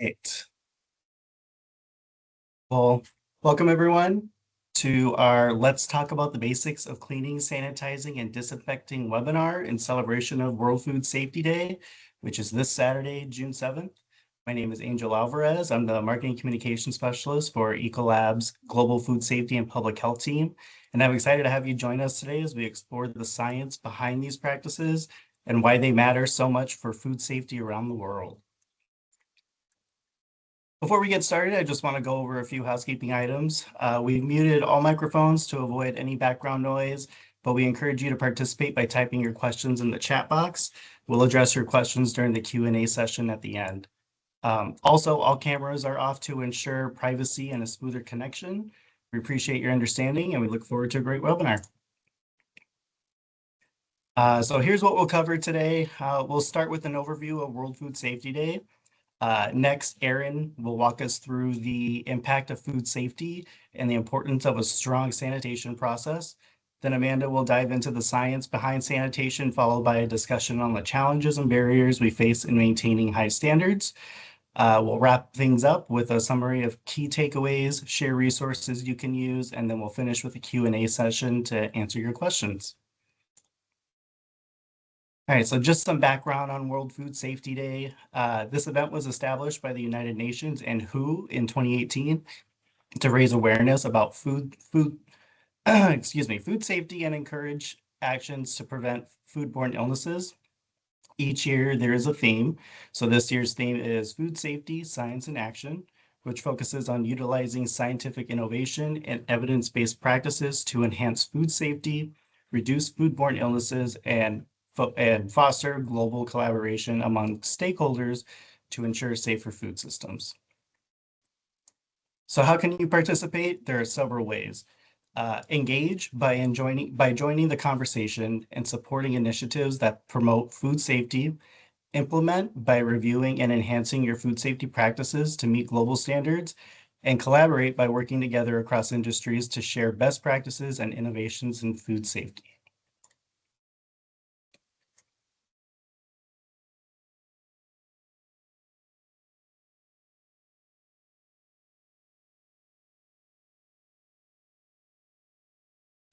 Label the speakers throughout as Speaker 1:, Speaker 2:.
Speaker 1: Great. Well, welcome everyone to our Let's Talk About the Basics of Cleaning, Sanitizing, and Disinfecting webinar in celebration of World Food Safety Day, which is this Saturday, June 7th. My name is Angel Alvarez. I'm the Marketing Communication Specialist for Ecolab's Global Food Safety and Public Health team. And I'm excited to have you join us today as we explore the science behind these practices and why they matter so much for food safety around the world. Before we get started, I just want to go over a few housekeeping items. We've muted all microphones to avoid any background noise, but we encourage you to participate by typing your questions in the chat box. We'll address your questions during the Q&A session at the end. Also, all cameras are off to ensure privacy and a smoother connection. We appreciate your understanding and we look forward to a great webinar. So here's what we'll cover today. We'll start with an overview of World Food Safety Day. Next, Erin will walk us through the impact of food safety and the importance of a strong sanitation process. Then Amanda will dive into the science behind sanitation, followed by a discussion on the challenges and barriers we face in maintaining high standards. We'll wrap things up with a summary of key takeaways, share resources you can use, and then we'll finish with a Q&A session to answer your questions. All right, so just some background on World Food Safety Day. This event was established by the United Nations and WHO in 2018 to raise awareness about food safety and encourage actions to prevent foodborne illnesses. Each year there is a theme. So this year's theme is Food Safety, Science and Action, which focuses on utilizing scientific innovation and evidence-based practices to enhance food safety, reduce foodborne illnesses, and foster global collaboration among stakeholders to ensure safer food systems. So how can you participate? There are several ways. Engage by joining the conversation and supporting initiatives that promote food safety. Implement by reviewing and enhancing your food safety practices to meet global standards. And collaborate by working together across industries to share best practices and innovations in food safety.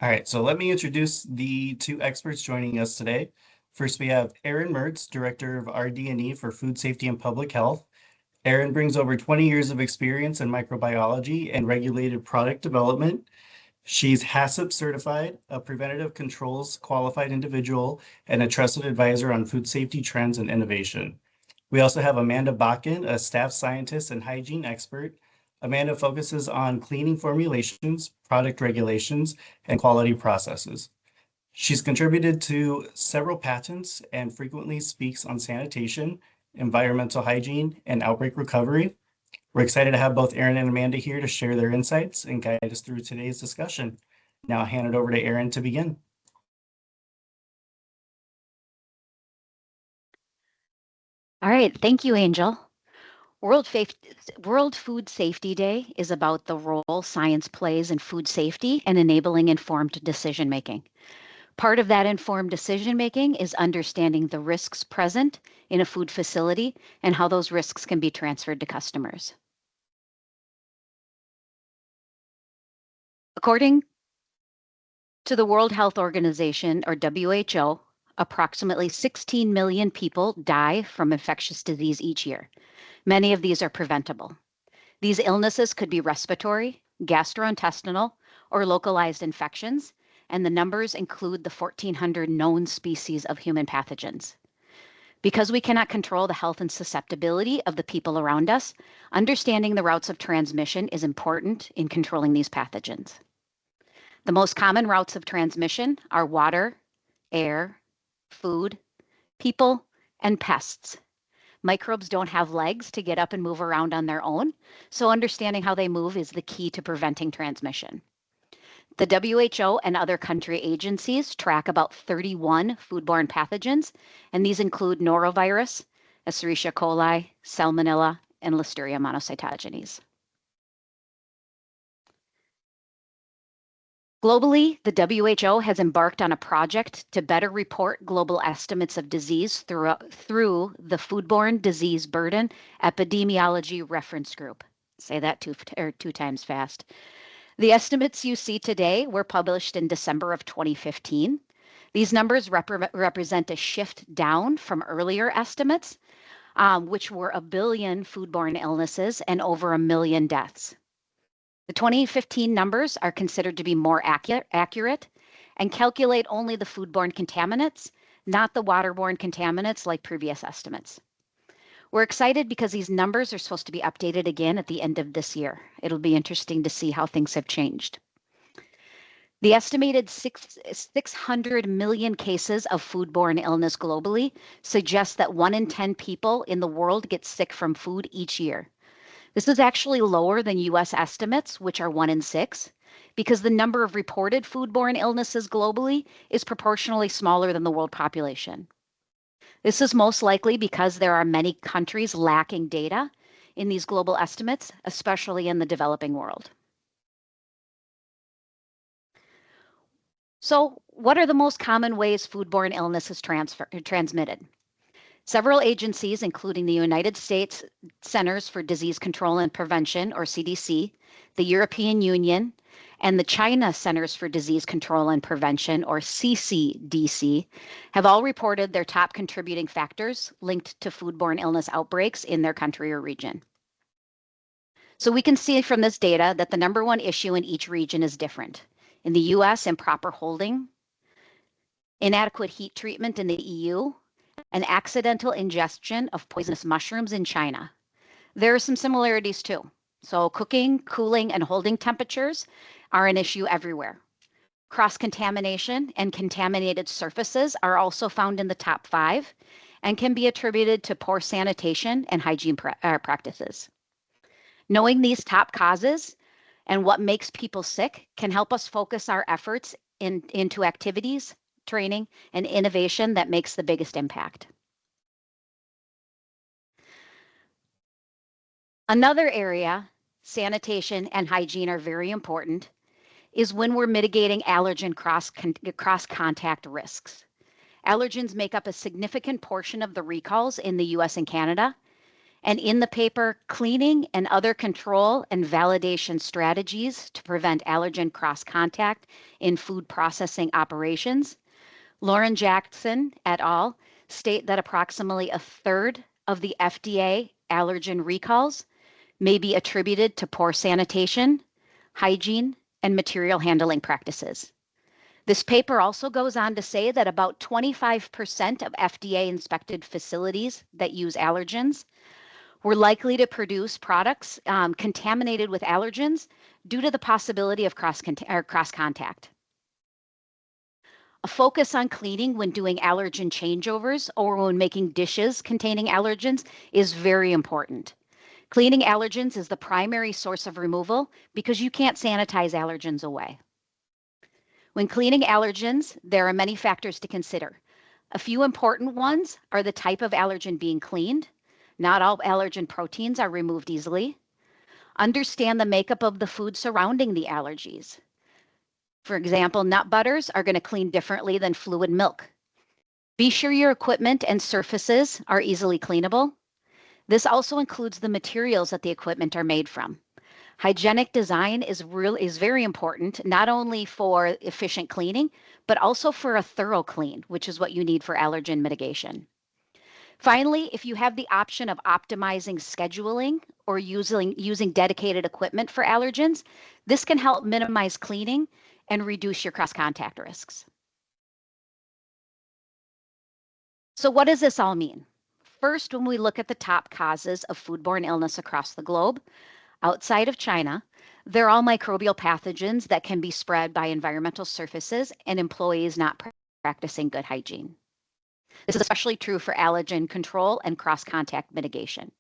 Speaker 1: All right, so let me introduce the two experts joining us today. First, we have Erin Mertz, Director of RD&E for Food Safety and Public Health. Erin brings over 20 years of experience in microbiology and regulated product development. She's HACCP certified, a preventative controls qualified individual, and a trusted advisor on food safety trends and innovation. We also have Amanda Bakken, a staff scientist and hygiene expert. Amanda focuses on cleaning formulations, product regulations, and quality processes. She's contributed to several patents and frequently speaks on sanitation, environmental hygiene, and outbreak recovery. We're excited to have both Erin and Amanda here to share their insights and guide us through today's discussion. Now I'll hand it over to Erin to begin.
Speaker 2: All right, thank you, Angel. World Food Safety Day is about the role science plays in food safety and enabling informed decision-making. Part of that informed decision-making is understanding the risks present in a food facility and how those risks can be transferred to customers. According to the World Health Organization, or WHO, approximately 16 million people die from infectious disease each year. Many of these are preventable. These illnesses could be respiratory, gastrointestinal, or localized infections, and the numbers include the 1,400 known species of human pathogens. Because we cannot control the health and susceptibility of the people around us, understanding the routes of transmission is important in controlling these pathogens. The most common routes of transmission are water, air, food, people, and pests. Microbes don't have legs to get up and move around on their own, so understanding how they move is the key to preventing transmission. The WHO and other country agencies track about 31 foodborne pathogens, and these include norovirus, Escherichia coli, Salmonella, and Listeria monocytogenes. Globally, the WHO has embarked on a project to better report global estimates of disease through the Foodborne Disease Burden Epidemiology Reference Group. Say that two times fast. The estimates you see today were published in December of 2015. These numbers represent a shift down from earlier estimates, which were 1 billion foodborne illnesses and over 1 million deaths. The 2015 numbers are considered to be more accurate and calculate only the foodborne contaminants, not the waterborne contaminants like previous estimates. We're excited because these numbers are supposed to be updated again at the end of this year. It'll be interesting to see how things have changed. The estimated 600 million cases of foodborne illness globally suggests that 1 in 10 people in the world get sick from food each year. This is actually lower than US estimates, which are 1 in 6, because the number of reported foodborne illnesses globally is proportionally smaller than the world population. This is most likely because there are many countries lacking data in these global estimates, especially in the developing world. So, what are the most common ways foodborne illness is transmitted? Several agencies, including the United States Centers for Disease Control and Prevention, or CDC, the European Union, and the China Centers for Disease Control and Prevention, or CCDC, have all reported their top contributing factors linked to foodborne illness outbreaks in their country or region. So we can see from this data that the #1 issue in each region is different. In the US, improper holding, inadequate heat treatment in the EU, and accidental ingestion of poisonous mushrooms in China. There are some similarities too. So cooking, cooling, and holding temperatures are an issue everywhere. Cross-contamination and contaminated surfaces are also found in the top 5 and can be attributed to poor sanitation and hygiene practices. Knowing these top causes and what makes people sick can help us focus our efforts into activities, training, and innovation that makes the biggest impact. Another area, sanitation and hygiene are very important, is when we're mitigating allergen cross-contact risks. Allergens make up a significant portion of the recalls in the US and Canada. And in the paper, Cleaning and Other Control and Validation Strategies to Prevent Allergen Cross-Contact in Food Processing Operations, Lauren Jackson et al. State that approximately 1/3 of the FDA allergen recalls may be attributed to poor sanitation, hygiene, and material handling practices. This paper also goes on to say that about 25% of FDA-inspected facilities that use allergens were likely to produce products contaminated with allergens due to the possibility of cross-contact. A focus on cleaning when doing allergen changeovers or when making dishes containing allergens is very important. Cleaning allergens is the primary source of removal because you can't sanitize allergens away. When cleaning allergens, there are many factors to consider. A few important ones are the type of allergen being cleaned. Not all allergen proteins are removed easily. Understand the makeup of the food surrounding the allergies. For example, nut butters are going to clean differently than fluid milk. Be sure your equipment and surfaces are easily cleanable. This also includes the materials that the equipment are made from. Hygienic design is very important, not only for efficient cleaning, but also for a thorough clean, which is what you need for allergen mitigation. Finally, if you have the option of optimizing scheduling or using dedicated equipment for allergens, this can help minimize cleaning and reduce your cross-contact risks. So what does this all mean? First, when we look at the top causes of foodborne illness across the globe, outside of China, they're all microbial pathogens that can be spread by environmental surfaces and employees not practicing good hygiene. This is especially true for allergen control and cross-contact mitigation.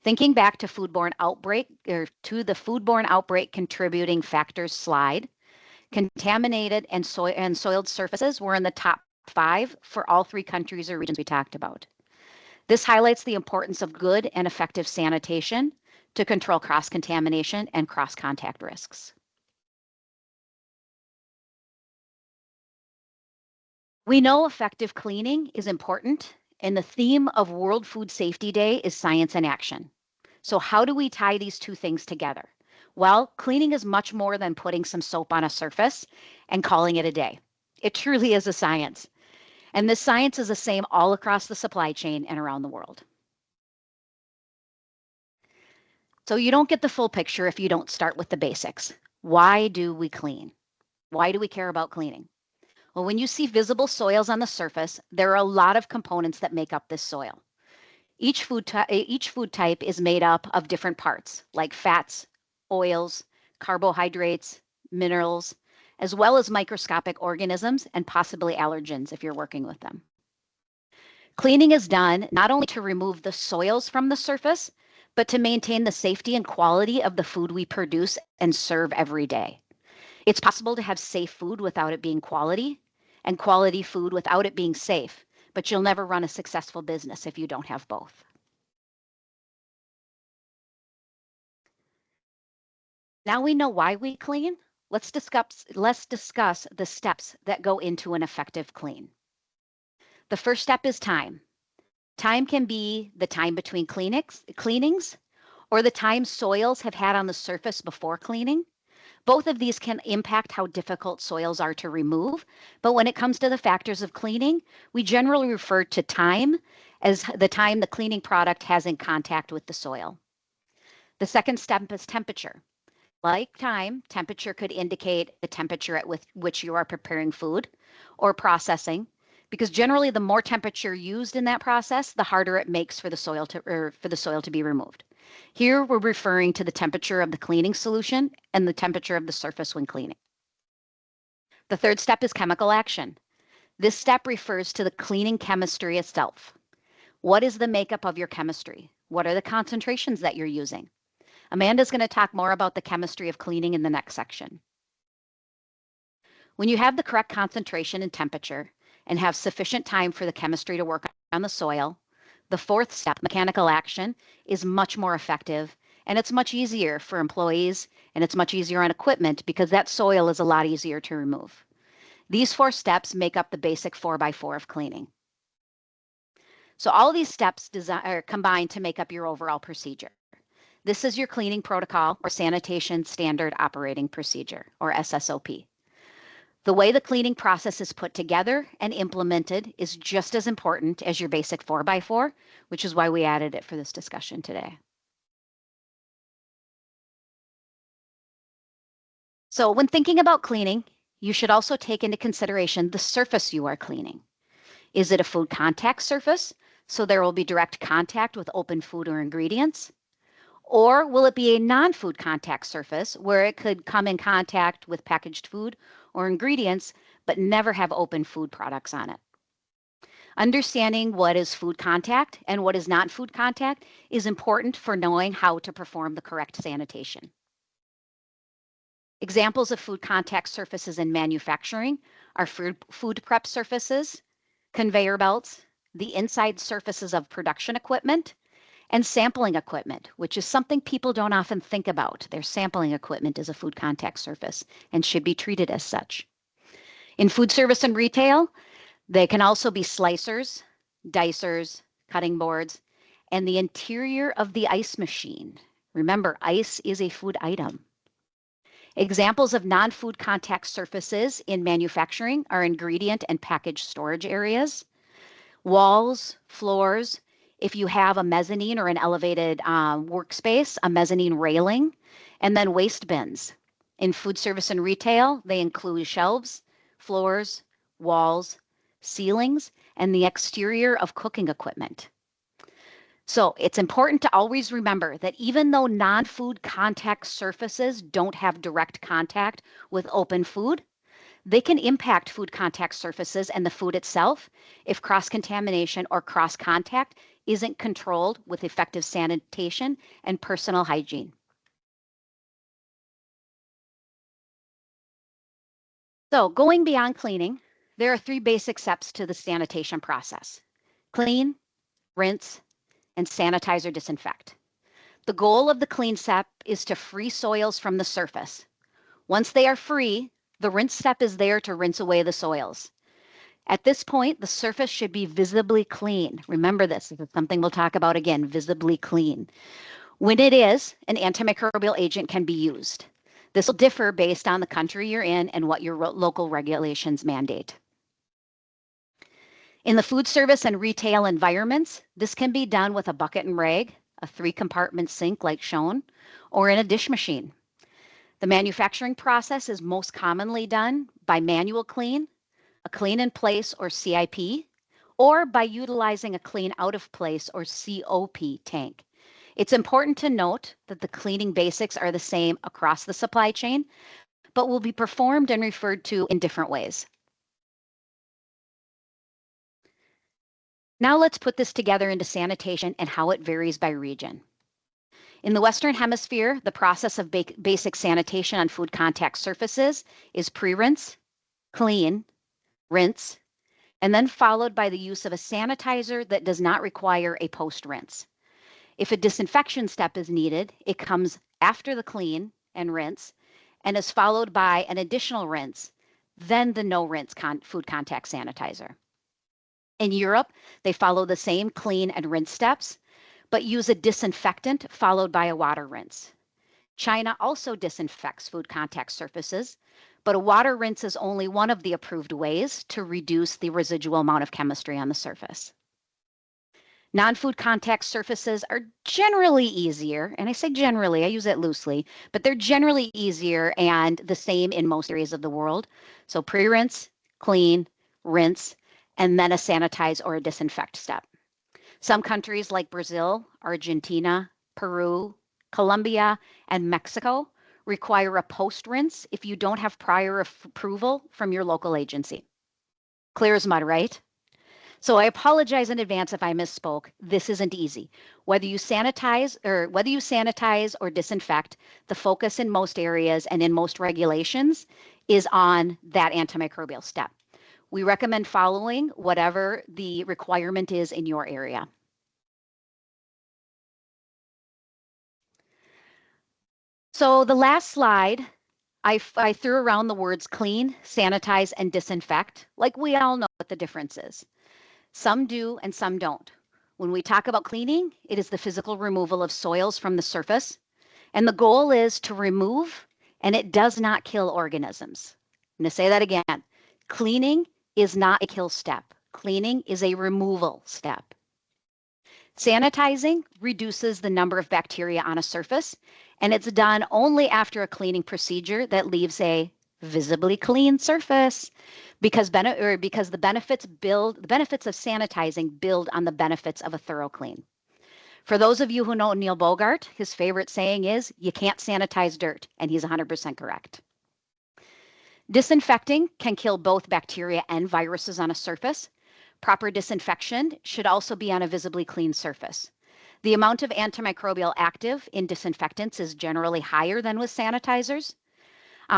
Speaker 2: Thinking back to foodborne outbreak, or to the foodborne outbreak contributing factors slide, contaminated and soiled surfaces were in the top 5 for all 3 countries or regions we talked about. This highlights the importance of good and effective sanitation, to control cross-contamination and cross-contact risks. We know effective cleaning is important, and the theme of World Food Safety Day is science in action. So how do we tie these two things together? Well, cleaning is much more than putting some soap on a surface and calling it a day. It truly is a science. And this science is the same all across the supply chain and around the world. So you don't get the full picture if you don't start with the basics. Why do we clean? Why do we care about cleaning? Well, when you see visible soils on the surface, there are a lot of components that make up this soil. Each food type is made up of different parts, like fats, oils, carbohydrates, minerals, as well as microscopic organisms and possibly allergens if you're working with them. Cleaning is done not only to remove the soils from the surface, but to maintain the safety and quality of the food we produce and serve every day. It's possible to have safe food without it being quality, and quality food without it being safe, but you'll never run a successful business if you don't have both. Now we know why we clean. Let's discuss the steps that go into an effective clean. The first step is time. Time can be the time between cleanings or the time soils have had on the surface before cleaning. Both of these can impact how difficult soils are to remove, but when it comes to the factors of cleaning, we generally refer to time as the time the cleaning product has in contact with the soil. The second step is temperature. Like time, temperature could indicate the temperature at which you are preparing food or processing, because generally the more temperature used in that process, the harder it makes for the soil to be removed. Here we're referring to the temperature of the cleaning solution and the temperature of the surface when cleaning. The third step is chemical action. This step refers to the cleaning chemistry itself. What is the makeup of your chemistry? What are the concentrations that you're using? Amanda's going to talk more about the chemistry of cleaning in the next section. When you have the correct concentration and temperature and have sufficient time for the chemistry to work on the soil, the fourth step, mechanical action, is much more effective, and it's much easier for employees, and it's much easier on equipment because that soil is a lot easier to remove. These 4 steps make up the basic 4x4 of cleaning. So all these steps are combined to make up your overall procedure. This is your cleaning protocol or sanitation standard operating procedure or SSOP. The way the cleaning process is put together and implemented is just as important as your basic 4x4, which is why we added it for this discussion today. So when thinking about cleaning, you should also take into consideration the surface you are cleaning. Is it a food contact surface? So there will be direct contact with open food or ingredients. Or will it be a non-food contact surface where it could come in contact with packaged food or ingredients, but never have open food products on it? Understanding what is food contact and what is not food contact is important for knowing how to perform the correct sanitation. Examples of food contact surfaces in manufacturing are food prep surfaces, conveyor belts, the inside surfaces of production equipment, and sampling equipment, which is something people don't often think about. Their sampling equipment is a food contact surface and should be treated as such. In food service and retail, they can also be slicers, dicers, cutting boards, and the interior of the ice machine. Remember, ice is a food item. Examples of non-food contact surfaces in manufacturing are ingredient and package storage areas, walls, floors. If you have a mezzanine or an elevated workspace, a mezzanine railing, and then waste bins. In food service and retail, they include shelves, floors, walls, ceilings, and the exterior of cooking equipment. So it's important to always remember that even though non-food contact surfaces don't have direct contact with open food, they can impact food contact surfaces and the food itself if cross-contamination or cross-contact isn't controlled with effective sanitation and personal hygiene. So going beyond cleaning, there are 3 basic steps to the sanitation process: clean, rinse, and sanitize or disinfect. The goal of the clean step is to free soils from the surface. Once they are free, the rinse step is there to rinse away the soils. At this point, the surface should be visibly clean. Remember this is something we'll talk about again, visibly clean. When it is, an antimicrobial agent can be used. This will differ based on the country you're in and what your local regulations mandate. In the food service and retail environments, this can be done with a bucket and rag, a 3-compartment sink like shown, or in a dish machine. The manufacturing process is most commonly done by manual clean, a clean in place or CIP, or by utilizing a clean out of place or COP tank. It's important to note that the cleaning basics are the same across the supply chain, but will be performed and referred to in different ways. Now let's put this together into sanitation and how it varies by region. In the Western Hemisphere, the process of basic sanitation on food contact surfaces is pre-rinse, clean, rinse, and then followed by the use of a sanitizer that does not require a post-rinse. If a disinfection step is needed, it comes after the clean and rinse and is followed by an additional rinse, then the no-rinse food contact sanitizer. In Europe, they follow the same clean and rinse steps, but use a disinfectant followed by a water rinse. China also disinfects food contact surfaces, but a water rinse is only one of the approved ways to reduce the residual amount of chemistry on the surface. Non-food contact surfaces are generally easier, and I say generally, I use it loosely, but they're generally easier and the same in most areas of the world. So pre-rinse, clean, rinse, and then a sanitize or a disinfect step. Some countries like Brazil, Argentina, Peru, Colombia, and Mexico require a post-rinse if you don't have prior approval from your local agency. Clear as mud, right? So I apologize in advance if I misspoke. This isn't easy. Whether you sanitize or disinfect, the focus in most areas and in most regulations is on that antimicrobial step. We recommend following whatever the requirement is in your area. So the last slide, I threw around the words clean, sanitize, and disinfect, like we all know what the difference is. Some do and some don't. When we talk about cleaning, it is the physical removal of soils from the surface, and the goal is to remove, and it does not kill organisms. I'm going to say that again. Cleaning is not a kill step. Cleaning is a removal step. Sanitizing reduces the number of bacteria on a surface, and it's done only after a cleaning procedure that leaves a visibly clean surface because the benefits of sanitizing build on the benefits of a thorough clean. For those of you who know Neil Bogart, his favorite saying is, "You can't sanitize dirt," and he's 100% correct. Disinfecting can kill both bacteria and viruses on a surface. Proper disinfection should also be on a visibly clean surface. The amount of antimicrobial active in disinfectants is generally higher than with sanitizers.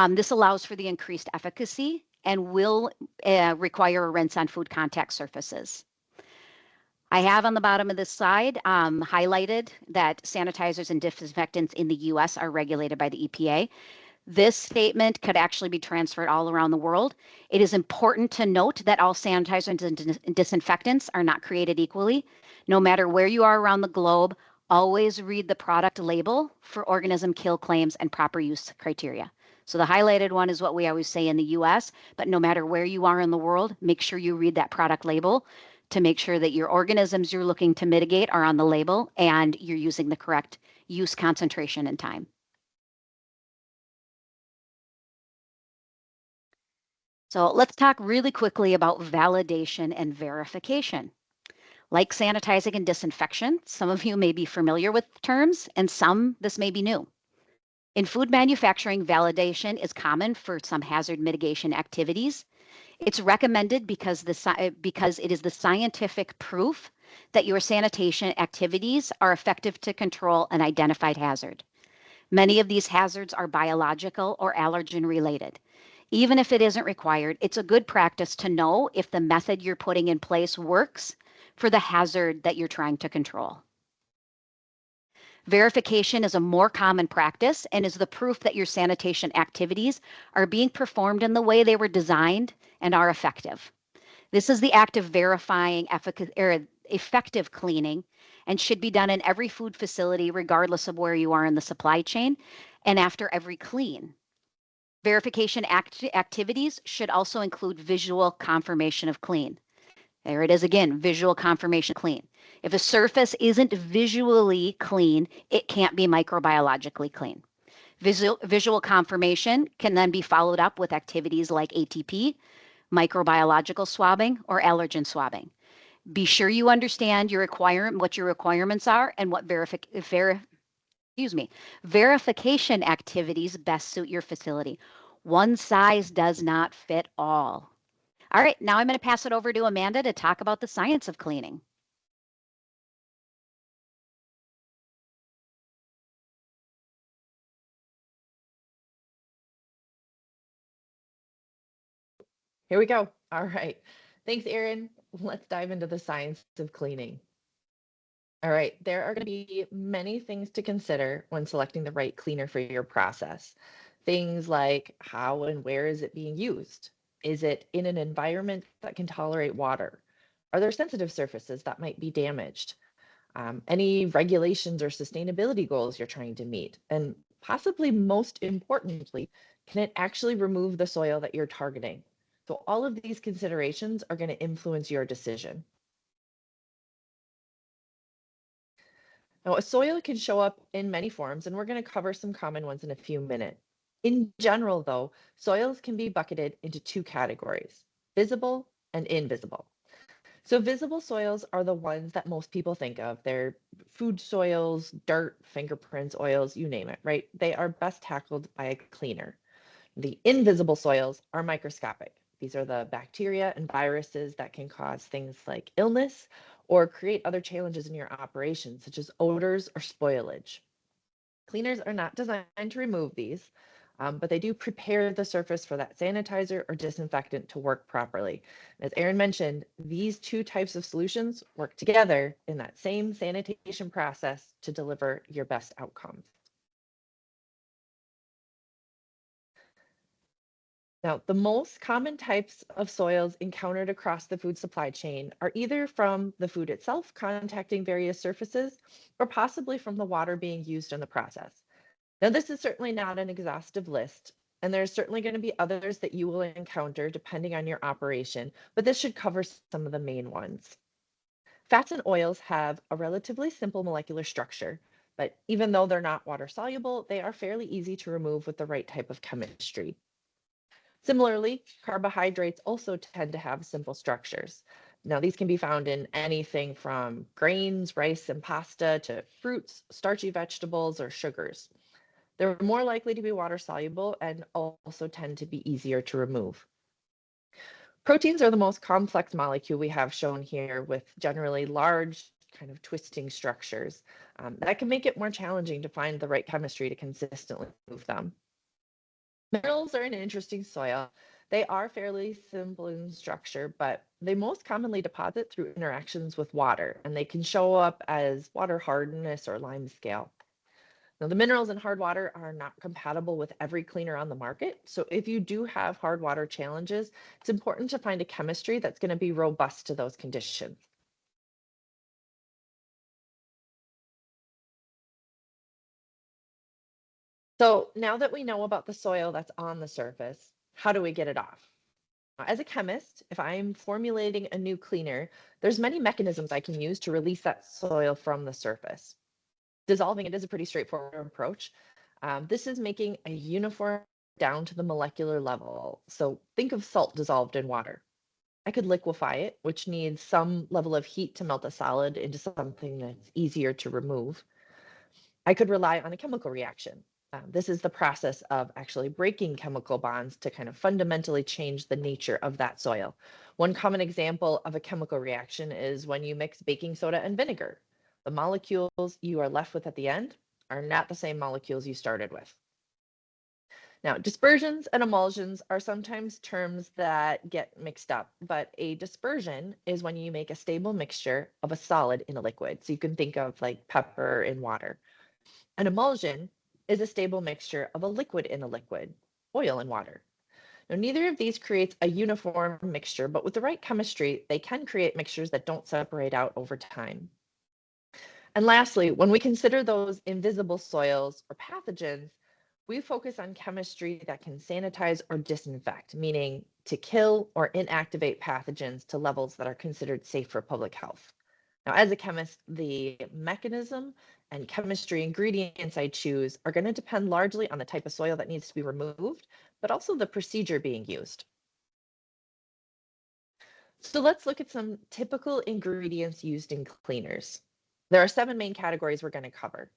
Speaker 2: This allows for the increased efficacy and will require a rinse on food contact surfaces. I have on the bottom of this slide highlighted that sanitizers and disinfectants in the US are regulated by the EPA. This statement could actually be transferred all around the world. It is important to note that all sanitizers and disinfectants are not created equally. No matter where you are around the globe, always read the product label for organism kill claims and proper use criteria. So the highlighted one is what we always say in the US, but no matter where you are in the world, make sure you read that product label to make sure that your organisms you're looking to mitigate are on the label and you're using the correct use concentration and time. So let's talk really quickly about validation and verification. Like sanitizing and disinfection, some of you may be familiar with terms and some this may be new. In food manufacturing, validation is common for some hazard mitigation activities. It's recommended because it is the scientific proof that your sanitation activities are effective to control an identified hazard. Many of these hazards are biological or allergen related. Even if it isn't required, it's a good practice to know if the method you're putting in place works for the hazard that you're trying to control. Verification is a more common practice and is the proof that your sanitation activities are being performed in the way they were designed and are effective. This is the act of verifying effective cleaning and should be done in every food facility, regardless of where you are in the supply chain, and after every clean. Verification activities should also include visual confirmation of clean. There it is again, visual confirmation clean. If a surface isn't visually clean, it can't be microbiologically clean. Visual confirmation can then be followed up with activities like ATP, microbiological swabbing, or allergen swabbing. Be sure you understand what your requirements are and what verification activities best suit your facility. One size does not fit all. All right, now I'm going to pass it over to Amanda to talk about the science of cleaning.
Speaker 3: Here we go. All right. Thanks, Erin. Let's dive into the science of cleaning. All right, there are going to be many things to consider when selecting the right cleaner for your process. Things like how and where is it being used? Is it in an environment that can tolerate water? Are there sensitive surfaces that might be damaged? Any regulations or sustainability goals you're trying to meet? And possibly most importantly, can it actually remove the soil that you're targeting? So all of these considerations are going to influence your decision. Now, a soil can show up in many forms, and we're going to cover some common ones in a few minutes. In general, though, soils can be bucketed into two categories, visible and invisible. So visible soils are the ones that most people think of. They're food soils, dirt, fingerprints, oils, you name it, right? They are best tackled by a cleaner. The invisible soils are microscopic. These are the bacteria and viruses that can cause things like illness or create other challenges in your operation, such as odors or spoilage. Cleaners are not designed to remove these, but they do prepare the surface for that sanitizer or disinfectant to work properly. As Erin mentioned, these two types of solutions work together in that same sanitation process to deliver your best outcomes. Now, the most common types of soils encountered across the food supply chain are either from the food itself contacting various surfaces or possibly from the water being used in the process. Now, this is certainly not an exhaustive list, and there's certainly going to be others that you will encounter depending on your operation, but this should cover some of the main ones. Fats and oils have a relatively simple molecular structure, but even though they're not water soluble, they are fairly easy to remove with the right type of chemistry. Similarly, carbohydrates also tend to have simple structures. Now, these can be found in anything from grains, rice, and pasta to fruits, starchy vegetables, or sugars. They're more likely to be water soluble and also tend to be easier to remove. Proteins are the most complex molecule we have shown here, with generally large kind of twisting structures. That can make it more challenging to find the right chemistry to consistently move them. Minerals are an interesting soil. They are fairly simple in structure, but they most commonly deposit through interactions with water, and they can show up as water hardness or lime scale. Now, the minerals in hard water are not compatible with every cleaner on the market. So if you do have hard water challenges, it's important to find a chemistry that's going to be robust to those conditions. So now that we know about the soil that's on the surface, how do we get it off? As a chemist, if I'm formulating a new cleaner, there's many mechanisms I can use to release that soil from the surface. Dissolving it is a pretty straightforward approach. This is making a uniform down to the molecular level. So think of salt dissolved in water. I could liquefy it, which needs some level of heat to melt a solid into something that's easier to remove. I could rely on a chemical reaction. This is the process of actually breaking chemical bonds to kind of fundamentally change the nature of that soil. One common example of a chemical reaction is when you mix baking soda and vinegar. The molecules you are left with at the end are not the same molecules you started with. Now, dispersions and emulsions are sometimes terms that get mixed up, but a dispersion is when you make a stable mixture of a solid in a liquid. So you can think of like pepper in water. An emulsion is a stable mixture of a liquid in a liquid, oil and water. Now, neither of these creates a uniform mixture, but with the right chemistry, they can create mixtures that don't separate out over time. And lastly, when we consider those invisible soils or pathogens, we focus on chemistry that can sanitize or disinfect, meaning to kill or inactivate pathogens to levels that are considered safe for public health. Now, as a chemist, the mechanism and chemistry ingredients I choose are going to depend largely on the type of soil that needs to be removed, but also the procedure being used. So let's look at some typical ingredients used in cleaners. There are 7 main categories we're going to cover.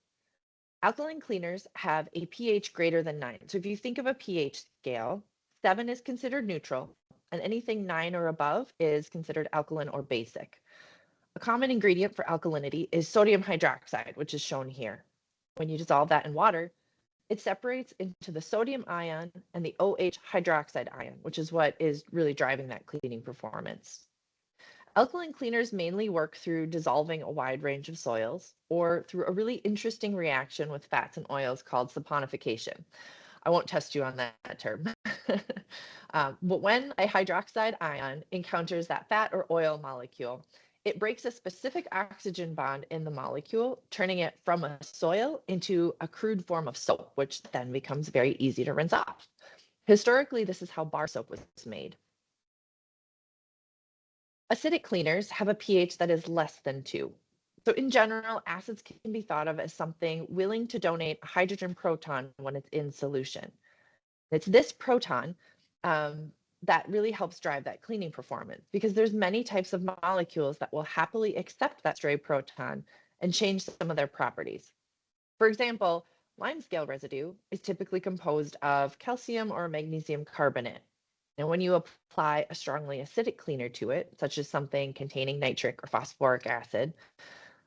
Speaker 3: Alkaline cleaners have a pH greater than 9. So if you think of a pH scale, 7 is considered neutral, and anything 9 or above is considered alkaline or basic. A common ingredient for alkalinity is sodium hydroxide, which is shown here. When you dissolve that in water, it separates into the sodium ion and the OH hydroxide ion, which is what is really driving that cleaning performance. Alkaline cleaners mainly work through dissolving a wide range of soils or through a really interesting reaction with fats and oils called saponification. I won't test you on that term. But when a hydroxide ion encounters that fat or oil molecule, it breaks a specific oxygen bond in the molecule, turning it from a soil into a crude form of soap, which then becomes very easy to rinse off. Historically, this is how bar soap was made. Acidic cleaners have a pH that is less than 2. So in general, acids can be thought of as something willing to donate a hydrogen proton when it's in solution. It's this proton that really helps drive that cleaning performance, because there's many types of molecules that will happily accept that stray proton and change some of their properties. For example, limescale residue is typically composed of calcium or magnesium carbonate. And when you apply a strongly acidic cleaner to it, such as something containing nitric or phosphoric acid,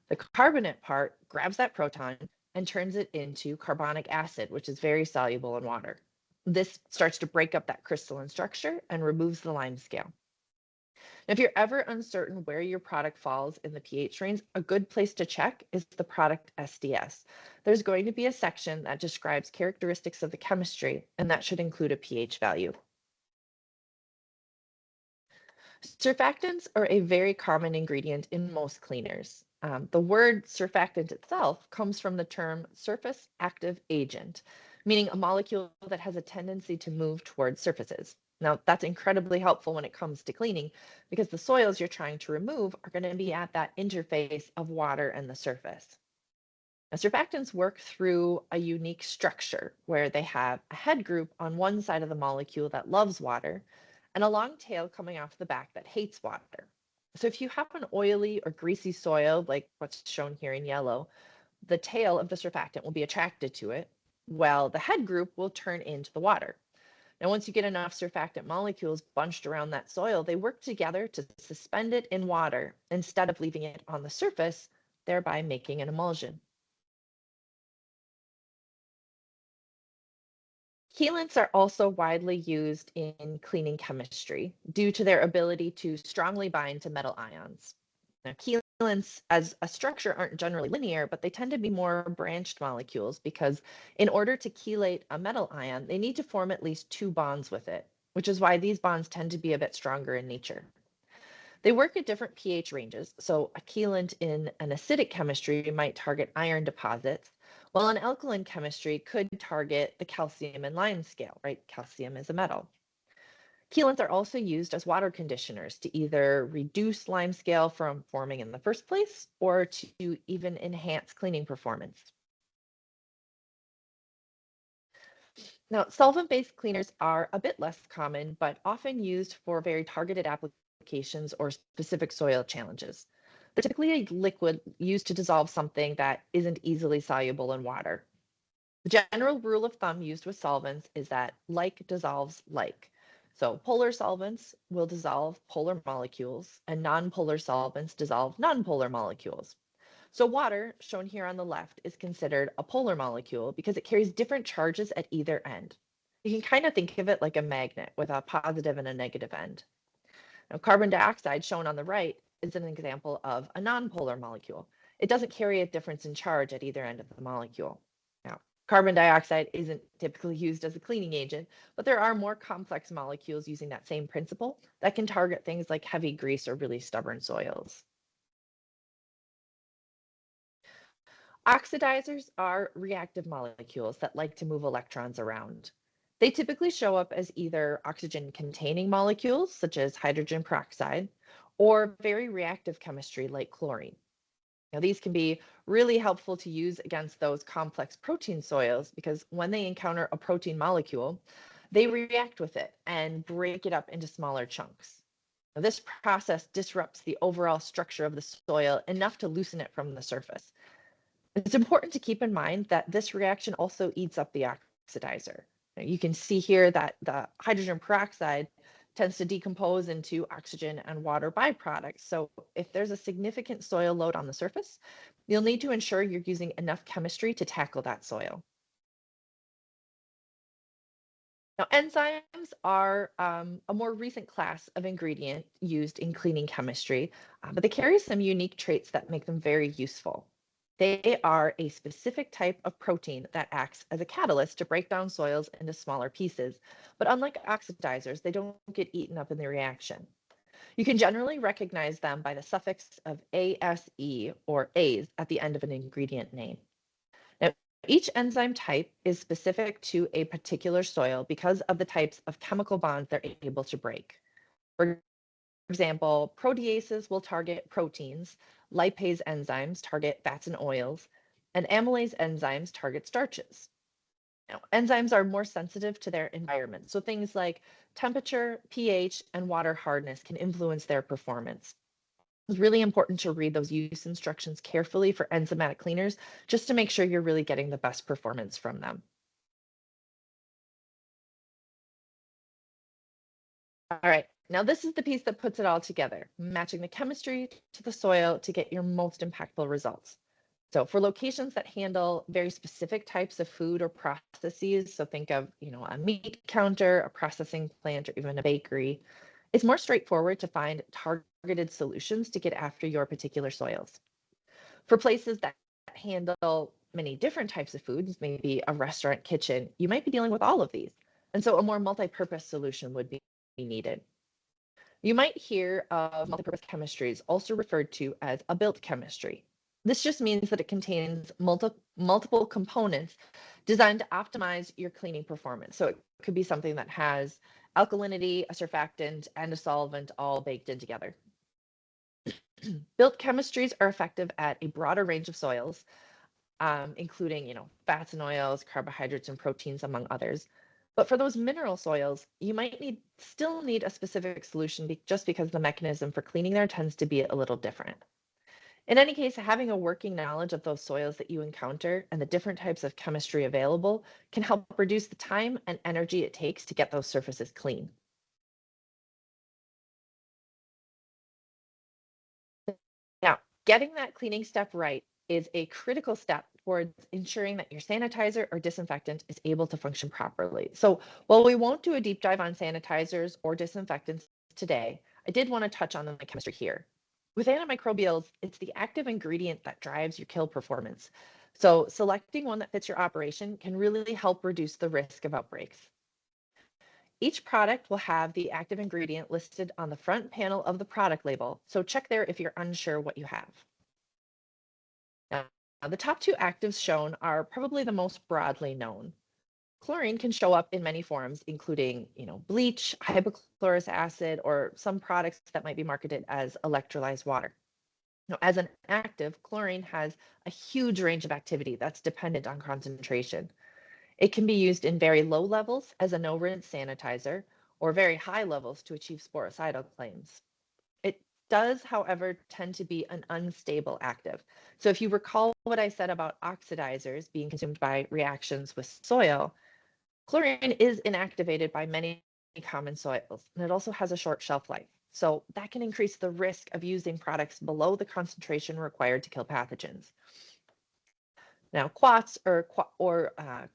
Speaker 3: the carbonate part grabs that proton and turns it into carbonic acid, which is very soluble in water. This starts to break up that crystalline structure and removes the lime scale. Now, if you're ever uncertain where your product falls in the pH range, a good place to check is the product SDS. There's going to be a section that describes characteristics of the chemistry, and that should include a pH value. Surfactants are a very common ingredient in most cleaners. The word surfactant itself comes from the term surface active agent, meaning a molecule that has a tendency to move towards surfaces. Now, that's incredibly helpful when it comes to cleaning, because the soils you're trying to remove are going to be at that interface of water and the surface. Now, surfactants work through a unique structure where they have a head group on one side of the molecule that loves water, and a long tail coming off the back that hates water. So if you have an oily or greasy soil, like what's shown here in yellow, the tail of the surfactant will be attracted to it, while the head group will turn into the water. Now, once you get enough surfactant molecules bunched around that soil, they work together to suspend it in water instead of leaving it on the surface, thereby making an emulsion. Chelants are also widely used in cleaning chemistry due to their ability to strongly bind to metal ions. Now, chelants as a structure aren't generally linear, but they tend to be more branched molecules because in order to chelate a metal ion, they need to form at least 2 bonds with it, which is why these bonds tend to be a bit stronger in nature. They work at different pH ranges, so a chelant in an acidic chemistry might target iron deposits, while an alkaline chemistry could target the calcium and lime scale, right? Calcium is a metal. Chelants are also used as water conditioners to either reduce lime scale from forming in the first place or to even enhance cleaning performance. Now, solvent-based cleaners are a bit less common, but often used for very targeted applications or specific soil challenges. They're typically a liquid used to dissolve something that isn't easily soluble in water. The general rule of thumb used with solvents is that like dissolves like. So polar solvents will dissolve polar molecules, and nonpolar solvents dissolve nonpolar molecules. So water, shown here on the left, is considered a polar molecule because it carries different charges at either end. You can kind of think of it like a magnet with a positive and a negative end. Now, carbon dioxide, shown on the right, is an example of a nonpolar molecule. It doesn't carry a difference in charge at either end of the molecule. Now, Carbon dioxide isn't typically used as a cleaning agent, but there are more complex molecules using that same principle that can target things like heavy grease or really stubborn soils. Oxidizers are reactive molecules that like to move electrons around. They typically show up as either oxygen-containing molecules, such as hydrogen peroxide, or very reactive chemistry like chlorine. Now, these can be really helpful to use against those complex protein soils because when they encounter a protein molecule, they react with it and break it up into smaller chunks. Now, this process disrupts the overall structure of the soil enough to loosen it from the surface. It's important to keep in mind that this reaction also eats up the oxidizer. Now, you can see here that the hydrogen peroxide tends to decompose into oxygen and water byproducts. So if there's a significant soil load on the surface, you'll need to ensure you're using enough chemistry to tackle that soil. Now, enzymes are a more recent class of ingredient used in cleaning chemistry, but they carry some unique traits that make them very useful. They are a specific type of protein that acts as a catalyst to break down soils into smaller pieces. But unlike oxidizers, they don't get eaten up in the reaction. You can generally recognize them by the suffix of ASE or A's at the end of an ingredient name. Now, each enzyme type is specific to a particular soil because of the types of chemical bonds they're able to break. For example, proteases will target proteins, lipase enzymes target fats and oils, and amylase enzymes target starches. Now, enzymes are more sensitive to their environment, so things like temperature, pH, and water hardness can influence their performance. It's really important to read those use instructions carefully for enzymatic cleaners just to make sure you're really getting the best performance from them. All right, now this is the piece that puts it all together, matching the chemistry to the soil to get your most impactful results. So for locations that handle very specific types of food or processes, so think of, a meat counter, a processing plant, or even a bakery, it's more straightforward to find targeted solutions to get after your particular soils. For places that handle many different types of foods, maybe a restaurant kitchen, you might be dealing with all of these. And so a more multi-purpose solution would be needed. You might hear of multipurpose chemistries, also referred to as a built chemistry. This just means that it contains multiple components designed to optimize your cleaning performance. So it could be something that has alkalinity, a surfactant, and a solvent all baked in together. Built chemistries are effective at a broader range of soils, including, fats and oils, carbohydrates, and proteins, among others. But for those mineral soils, you might still need a specific solution just because the mechanism for cleaning there tends to be a little different. In any case, having a working knowledge of those soils that you encounter and the different types of chemistry available can help reduce the time and energy it takes to get those surfaces clean. Now, getting that cleaning step right is a critical step towards ensuring that your sanitizer or disinfectant is able to function properly. So while we won't do a deep dive on sanitizers or disinfectants today, I did want to touch on the chemistry here. With antimicrobials, it's the active ingredient that drives your kill performance. So selecting one that fits your operation can really help reduce the risk of outbreaks. Each product will have the active ingredient listed on the front panel of the product label, so check there if you're unsure what you have. Now, the top two actives shown are probably the most broadly known. Chlorine can show up in many forms, including, bleach, hypochlorous acid, or some products that might be marketed as electrolyzed water. Now, as an active, chlorine has a huge range of activity that's dependent on concentration. It can be used in very low levels as a no-rinse sanitizer or very high levels to achieve sporicidal claims. It does, however, tend to be an unstable active. So if you recall what I said about oxidizers being consumed by reactions with soil, chlorine is inactivated by many common soils, and it also has a short shelf life. So that can increase the risk of using products below the concentration required to kill pathogens. Now, quats or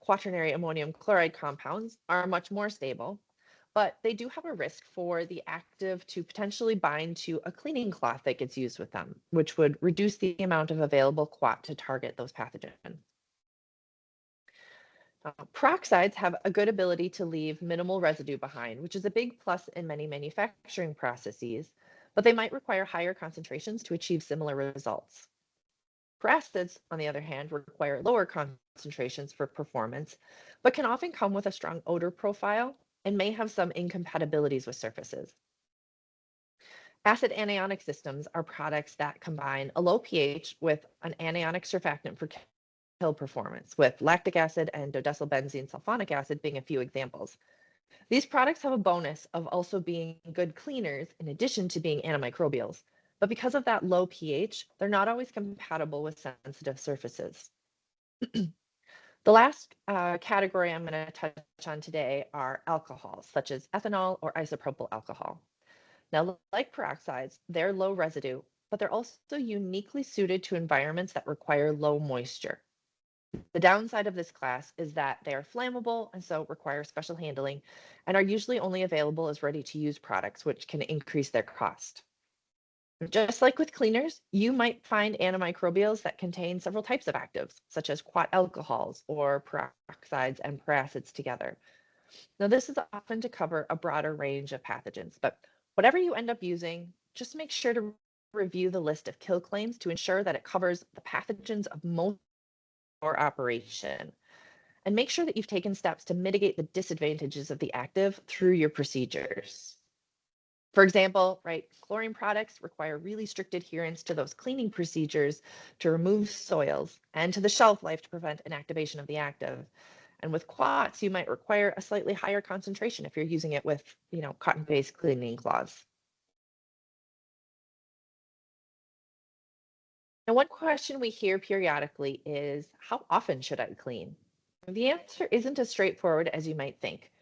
Speaker 3: quaternary ammonium chloride compounds are much more stable, but they do have a risk for the active to potentially bind to a cleaning cloth that gets used with them, which would reduce the amount of available quat to target those pathogens. Peroxides have a good ability to leave minimal residue behind, which is a big plus in many manufacturing processes, but they might require higher concentrations to achieve similar results. Peracids, on the other hand, require lower concentrations for performance, but can often come with a strong odor profile and may have some incompatibilities with surfaces. Acid anionic systems are products that combine a low pH with an anionic surfactant for kill performance, with lactic acid and dodecylbenzene sulfonic acid being a few examples. These products have a bonus of also being good cleaners in addition to being antimicrobials, but because of that low pH, they're not always compatible with sensitive surfaces. The last category I'm going to touch on today are alcohols, such as ethanol or isopropyl alcohol. Now, like peroxides, they're low residue, but they're also uniquely suited to environments that require low moisture. The downside of this class is that they are flammable and so require special handling and are usually only available as ready-to-use products, which can increase their cost. Just like with cleaners, you might find antimicrobials that contain several types of actives, such as quat alcohols or peroxides and peracids together. Now, this is often to cover a broader range of pathogens, but whatever you end up using, just make sure to review the list of kill claims to ensure that it covers the pathogens of most or operation. And make sure that you've taken steps to mitigate the disadvantages of the active through your procedures. For example, right, chlorine products require really strict adherence to those cleaning procedures to remove soils and to the shelf life to prevent inactivation of the active. And with quats, you might require a slightly higher concentration if you're using it with, cotton-based cleaning cloths. Now, one question we hear periodically is, how often should I clean? The answer isn't as straightforward as you might think.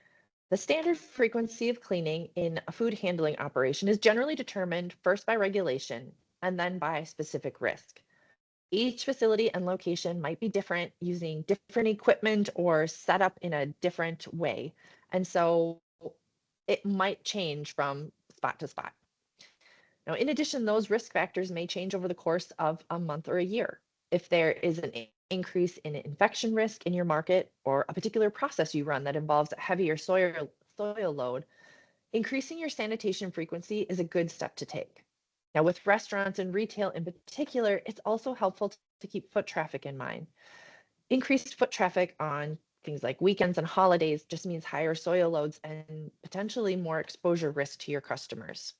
Speaker 3: The standard frequency of cleaning in a food handling operation is generally determined first by regulation and then by specific risk. Each facility and location might be different, using different equipment or set up in a different way. And so it might change from spot to spot. Now, in addition, those risk factors may change over the course of a month or a year. If there is an increase in infection risk in your market or a particular process you run that involves a heavier soil load, increasing your sanitation frequency is a good step to take. Now, with restaurants and retail in particular, it's also helpful to keep foot traffic in mind. Increased foot traffic on things like weekends and holidays just means higher soil loads and potentially more exposure risk to your customers.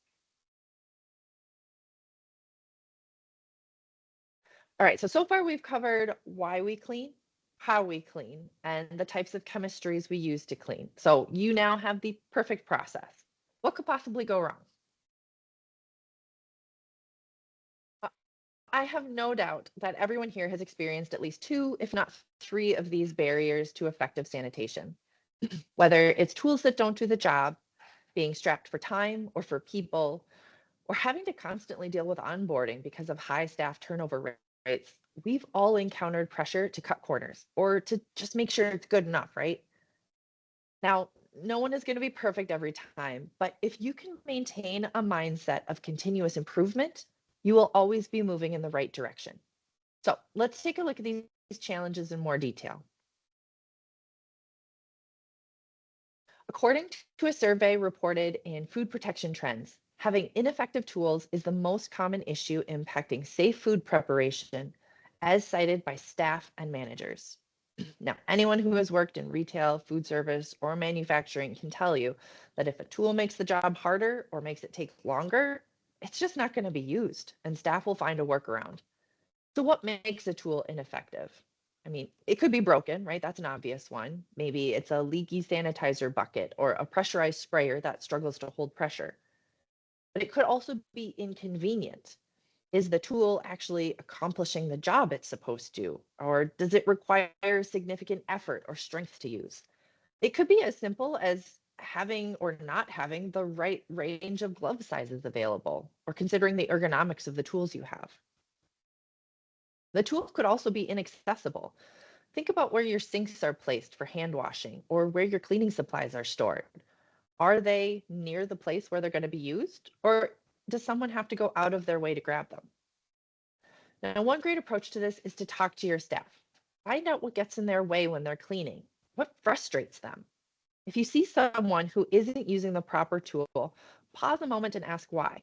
Speaker 3: All right, so far we've covered why we clean, how we clean, and the types of chemistries we use to clean. So you now have the perfect process. What could possibly go wrong? I have no doubt that everyone here has experienced at least 2, if not 3 of these barriers to effective sanitation. Whether it's tools that don't do the job, being strapped for time or for people, or having to constantly deal with onboarding because of high staff turnover rates, we've all encountered pressure to cut corners or to just make sure it's good enough, right? Now, no one is going to be perfect every time, but if you can maintain a mindset of continuous improvement, you will always be moving in the right direction. So let's take a look at these challenges in more detail. According to a survey reported in Food Protection Trends, having ineffective tools is the most common issue impacting safe food preparation, as cited by staff and managers. Now, anyone who has worked in retail, food service, or manufacturing can tell you that if a tool makes the job harder or makes it take longer, it's just not going to be used, and staff will find a workaround. So what makes a tool ineffective? I mean, it could be broken, right? That's an obvious one. Maybe it's a leaky sanitizer bucket or a pressurized sprayer that struggles to hold pressure. But it could also be inconvenient. Is the tool actually accomplishing the job it's supposed to? Or does it require significant effort or strength to use? It could be as simple as having or not having the right range of glove sizes available, or considering the ergonomics of the tools you have. The tool could also be inaccessible. Think about where your sinks are placed for hand washing or where your cleaning supplies are stored. Are they near the place where they're going to be used, or does someone have to go out of their way to grab them? Now, one great approach to this is to talk to your staff. Find out what gets in their way when they're cleaning. What frustrates them? If you see someone who isn't using the proper tool, pause a moment and ask why.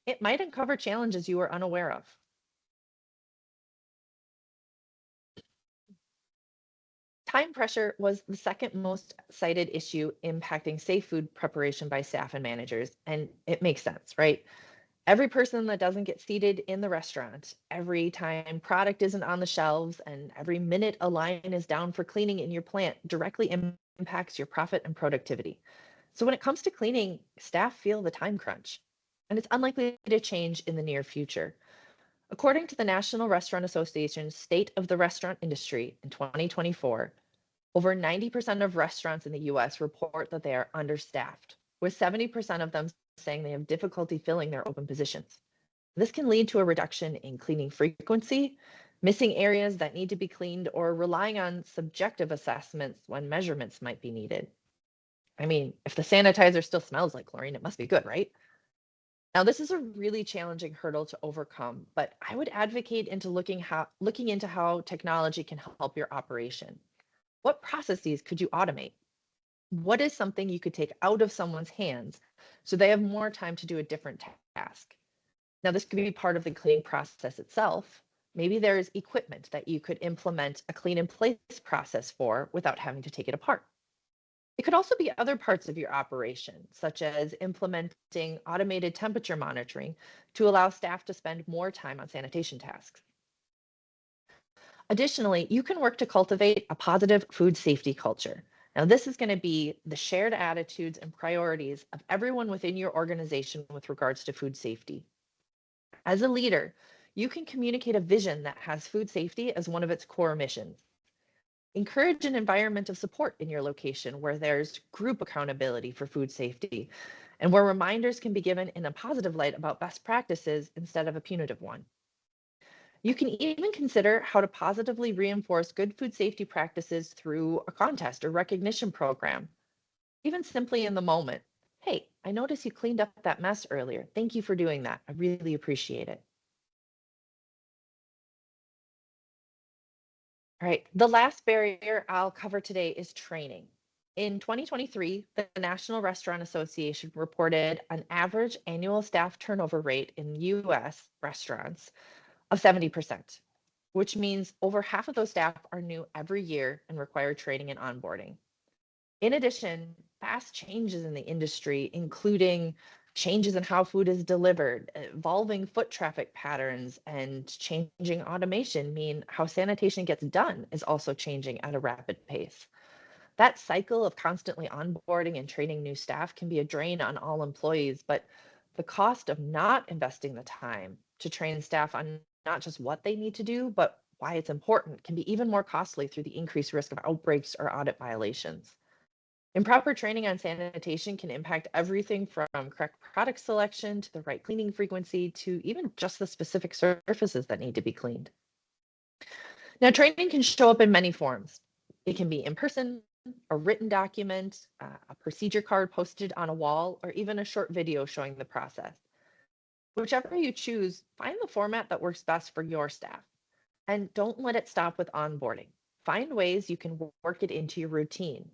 Speaker 3: It might uncover challenges you were unaware of. Time pressure was the second most cited issue impacting safe food preparation by staff and managers, and it makes sense, right? Every person that doesn't get seated in the restaurant, every time product isn't on the shelves, and every minute a line is down for cleaning in your plant directly impacts your profit and productivity. So when it comes to cleaning, staff feel the time crunch, and it's unlikely to change in the near future. According to the National Restaurant Association's State of the Restaurant Industry in 2024, over 90% of restaurants in the US report that they are understaffed, with 70% of them saying they have difficulty filling their open positions. This can lead to a reduction in cleaning frequency, missing areas that need to be cleaned, or relying on subjective assessments when measurements might be needed. I mean, if the sanitizer still smells like chlorine, it must be good, right? Now, this is a really challenging hurdle to overcome, but I would advocate into looking into how technology can help your operation. What processes could you automate? What is something you could take out of someone's hands so they have more time to do a different task? Now, this could be part of the cleaning process itself. Maybe there's equipment that you could implement a clean in place process for without having to take it apart. It could also be other parts of your operation, such as implementing automated temperature monitoring to allow staff to spend more time on sanitation tasks. Additionally, you can work to cultivate a positive food safety culture. Now, this is going to be the shared attitudes and priorities of everyone within your organization with regards to food safety. As a leader, you can communicate a vision that has food safety as one of its core missions. Encourage an environment of support in your location where there's group accountability for food safety and where reminders can be given in a positive light about best practices instead of a punitive one. You can even consider how to positively reinforce good food safety practices through a contest or recognition program, even simply in the moment. Hey, I noticed you cleaned up that mess earlier. Thank you for doing that. I really appreciate it. All right, the last barrier I'll cover today is training. In 2023, the National Restaurant Association reported an average annual staff turnover rate in US restaurants of 70%, which means over half of those staff are new every year and require training and onboarding. In addition, fast changes in the industry, including changes in how food is delivered, evolving foot traffic patterns, and changing automation mean how sanitation gets done is also changing at a rapid pace. That cycle of constantly onboarding and training new staff can be a drain on all employees, but the cost of not investing the time to train staff on not just what they need to do, but why it's important can be even more costly through the increased risk of outbreaks or audit violations. Improper training on sanitation can impact everything from correct product selection to the right cleaning frequency to even just the specific surfaces that need to be cleaned. Now, training can show up in many forms. It can be in person, a written document, a procedure card posted on a wall, or even a short video showing the process. Whichever you choose, find the format that works best for your staff. And don't let it stop with onboarding. Find ways you can work it into your routine.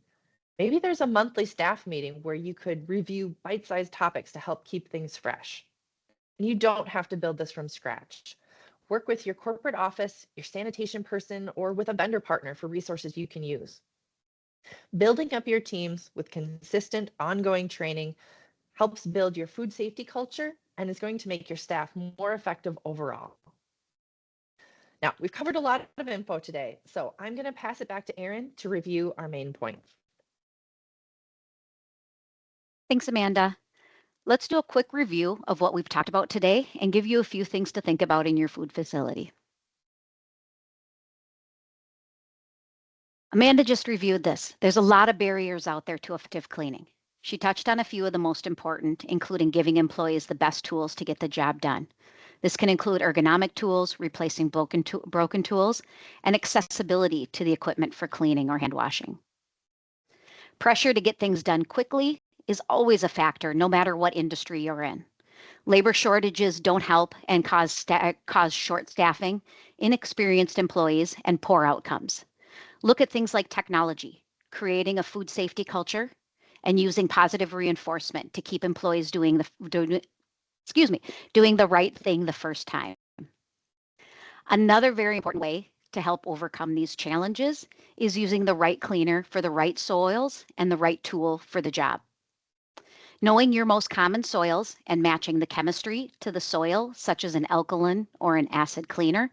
Speaker 3: Maybe there's a monthly staff meeting where you could review bite-sized topics to help keep things fresh. And you don't have to build this from scratch. Work with your corporate office, your sanitation person, or with a vendor partner for resources you can use. Building up your teams with consistent, ongoing training helps build your food safety culture and is going to make your staff more effective overall. Now, we've covered a lot of info today, so I'm going to pass it back to Erin to review our main points.
Speaker 2: Thanks, Amanda. Let's do a quick review of what we've talked about today and give you a few things to think about in your food facility. Amanda just reviewed this. There's a lot of barriers out there to effective cleaning. She touched on a few of the most important, including giving employees the best tools to get the job done. This can include ergonomic tools, replacing broken tools, and accessibility to the equipment for cleaning or hand washing. Pressure to get things done quickly is always a factor, no matter what industry you're in. Labor shortages don't help and cause short staffing, inexperienced employees, and poor outcomes. Look at things like technology. creating a food safety culture, and using positive reinforcement to keep employees doing the right thing the first time. Another very important way to help overcome these challenges is using the right cleaner for the right soils and the right tool for the job. Knowing your most common soils and matching the chemistry to the soil, such as an alkaline or an acid cleaner,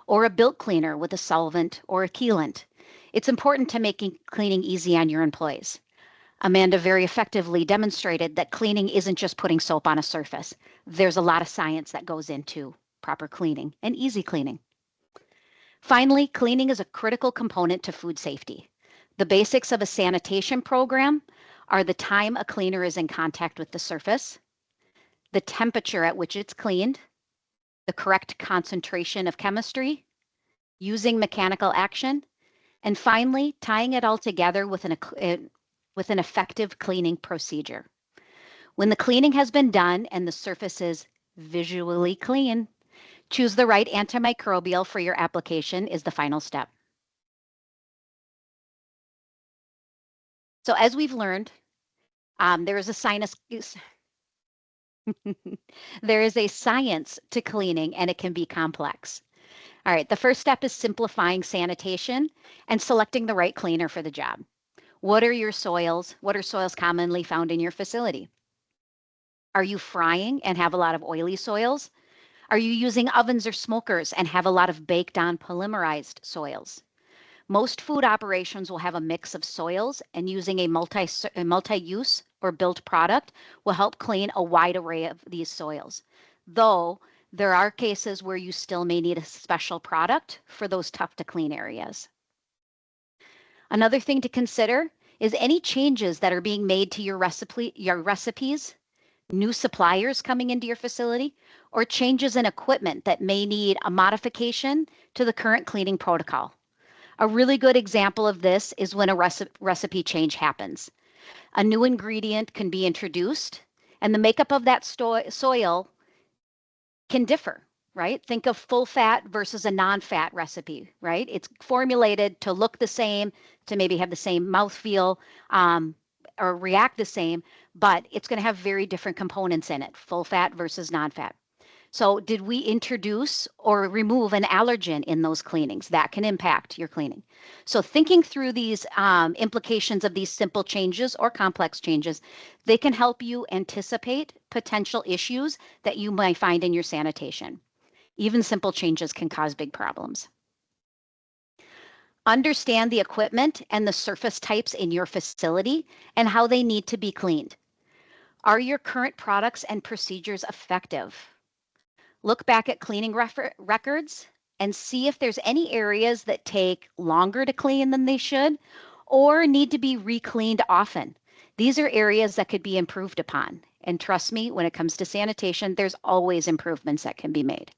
Speaker 2: or a built cleaner with a solvent or a chelate. It's important to making cleaning easy on your employees. Amanda very effectively demonstrated that cleaning isn't just putting soap on a surface. There's a lot of science that goes into proper cleaning and easy cleaning. Finally, cleaning is a critical component to food safety. The basics of a sanitation program are the time a cleaner is in contact with the surface, the temperature at which it's cleaned, the correct concentration of chemistry, using mechanical action, and finally, tying it all together with an effective cleaning procedure. When the cleaning has been done and the surface is visually clean, choose the right antimicrobial for your application is the final step. So as we've learned, there is a science to cleaning, and it can be complex. All right, the first step is simplifying sanitation and selecting the right cleaner for the job. What are your soils? What are soils commonly found in your facility? Are you frying and have a lot of oily soils? Are you using ovens or smokers and have a lot of baked on polymerized soils? Most food operations will have a mix of soils, and using a multi-use or built product will help clean a wide array of these soils. Though there are cases where you still may need a special product for those tough to clean areas. Another thing to consider is any changes that are being made to your recipes, new suppliers coming into your facility, or changes in equipment that may need a modification to the current cleaning protocol. A really good example of this is when a recipe change happens. A new ingredient can be introduced, and the makeup of that soil can differ, right? Think of full fat versus a non-fat recipe, right? It's formulated to look the same, to maybe have the same mouthfeel, or react the same, but it's going to have very different components in it, full fat versus non-fat. So did we introduce or remove an allergen in those cleanings? That can impact your cleaning. So thinking through these implications of these simple changes or complex changes, they can help you anticipate potential issues that you might find in your sanitation. Even simple changes can cause big problems. Understand the equipment and the surface types in your facility and how they need to be cleaned. Are your current products and procedures effective? Look back at cleaning records and see if there's any areas that take longer to clean than they should or need to be re-cleaned often. These are areas that could be improved upon. And trust me, when it comes to sanitation, there's always improvements that can be made.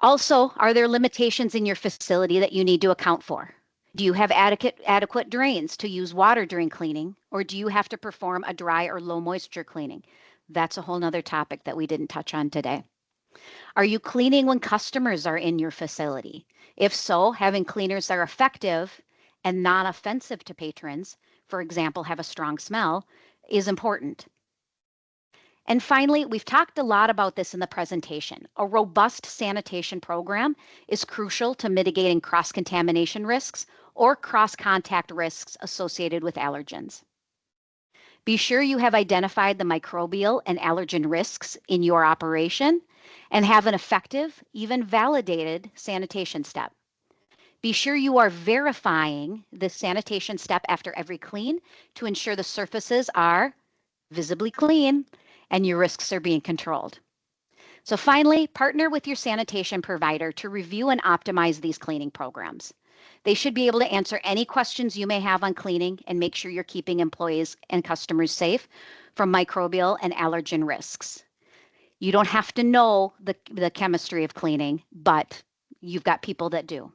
Speaker 2: Also, are there limitations in your facility that you need to account for? Do you have adequate drains to use water during cleaning, or do you have to perform a dry or low moisture cleaning? That's a whole nother topic that we didn't touch on today. Are you cleaning when customers are in your facility? If so, having cleaners that are effective and non-offensive to patrons, for example, have a strong smell, is important. And finally, we've talked a lot about this in the presentation. A robust sanitation program is crucial to mitigating cross-contamination risks or cross-contact risks associated with allergens. Be sure you have identified the microbial and allergen risks in your operation and have an effective, even validated sanitation step. Be sure you are verifying the sanitation step after every clean to ensure the surfaces are visibly clean and your risks are being controlled. So finally, partner with your sanitation provider to review and optimize these cleaning programs. They should be able to answer any questions you may have on cleaning and make sure you're keeping employees and customers safe from microbial and allergen risks. You don't have to know the chemistry of cleaning, but you've got people that do.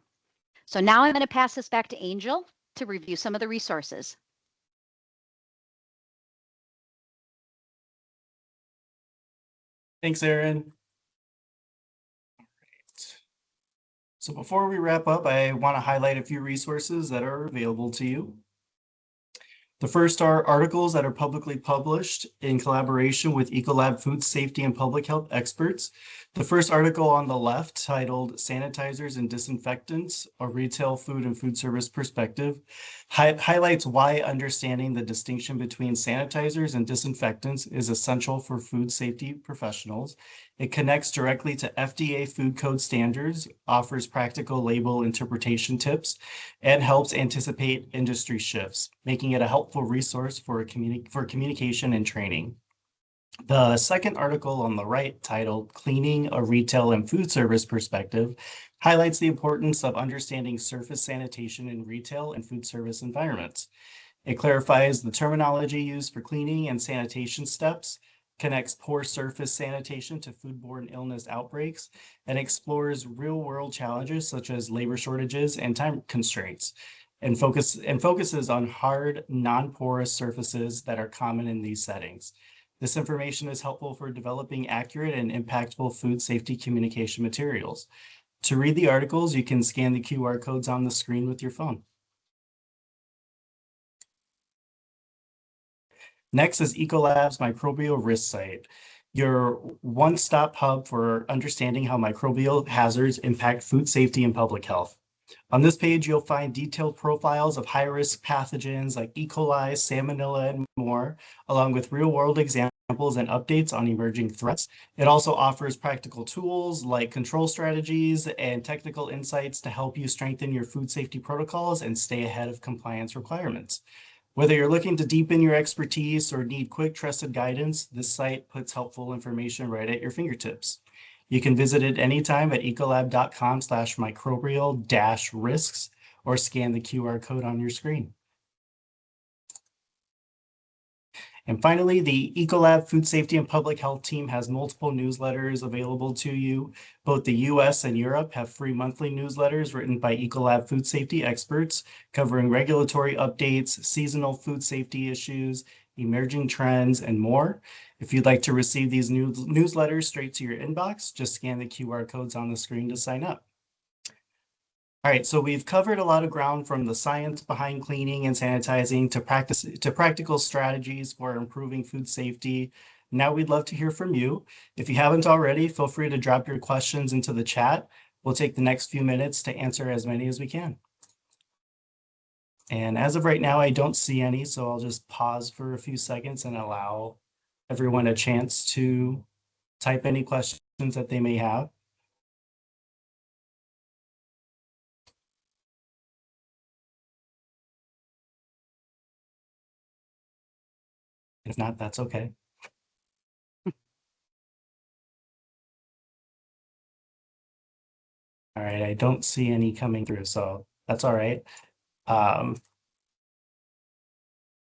Speaker 2: So now I'm going to pass this back to Angel to review some of the resources.
Speaker 1: Thanks, Erin. So before we wrap up, I want to highlight a few resources that are available to you. The first are articles that are publicly published in collaboration with Ecolab food safety and public health experts. The first article on the left, titled Sanitizers and Disinfectants, a Retail Food and Food Service Perspective, highlights why understanding the distinction between sanitizers and disinfectants is essential for food safety professionals. It connects directly to FDA food code standards, offers practical label interpretation tips, and helps anticipate industry shifts, making it a helpful resource for communication and training. The second article on the right, titled Cleaning, a Retail and Food Service Perspective, highlights the importance of understanding surface sanitation in retail and food service environments. It clarifies the terminology used for cleaning and sanitation steps, connects poor surface sanitation to foodborne illness outbreaks, and explores real-world challenges such as labor shortages and time constraints, and focuses on hard, non-porous surfaces that are common in these settings. This information is helpful for developing accurate and impactful food safety communication materials. To read the articles, you can scan the QR codes on the screen with your phone. Next is Ecolab's Microbial Risk Site, your one-stop hub for understanding how microbial hazards impact food safety and public health. On this page, you'll find detailed profiles of high-risk pathogens like E. coli, salmonella, and more, along with real-world examples and updates on emerging threats. It also offers practical tools like control strategies and technical insights to help you strengthen your food safety protocols and stay ahead of compliance requirements. Whether you're looking to deepen your expertise or need quick, trusted guidance, this site puts helpful information right at your fingertips. You can visit it anytime at ecolab.com/microbial-risks or scan the QR code on your screen. And finally, the Ecolab Food Safety and Public Health team has multiple newsletters available to you. Both the US and Europe have free monthly newsletters written by Ecolab food safety experts covering regulatory updates, seasonal food safety issues, emerging trends, and more. If you'd like to receive these newsletters straight to your inbox, just scan the QR codes on the screen to sign up. All right, so we've covered a lot of ground from the science behind cleaning and sanitizing to practical strategies for improving food safety. Now we'd love to hear from you. If you haven't already, feel free to drop your questions into the chat. We'll take the next few minutes to answer as many as we can. And as of right now, I don't see any, so I'll just pause for a few seconds and allow everyone a chance to type any questions that they may have. If not, that's okay. All right, I don't see any coming through, so that's all right.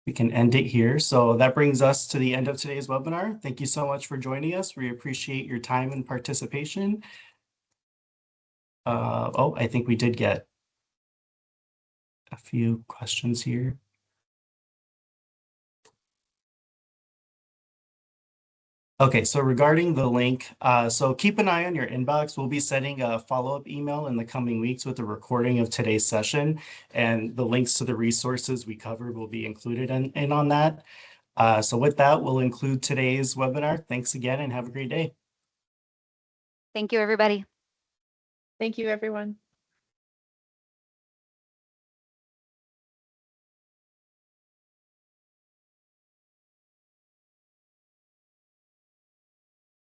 Speaker 1: We can end it here. So that brings us to the end of today's webinar. Thank you so much for joining us. We appreciate your time and participation. Oh, I think we did get a few questions here. Okay, so regarding the link, so keep an eye on your inbox. We'll be sending a follow-up email in the coming weeks with a recording of today's session, and the links to the resources we covered will be included in on that. So with that, we'll include today's webinar. Thanks again and have a great day.
Speaker 2: Thank you, everybody.
Speaker 3: Thank you, everyone.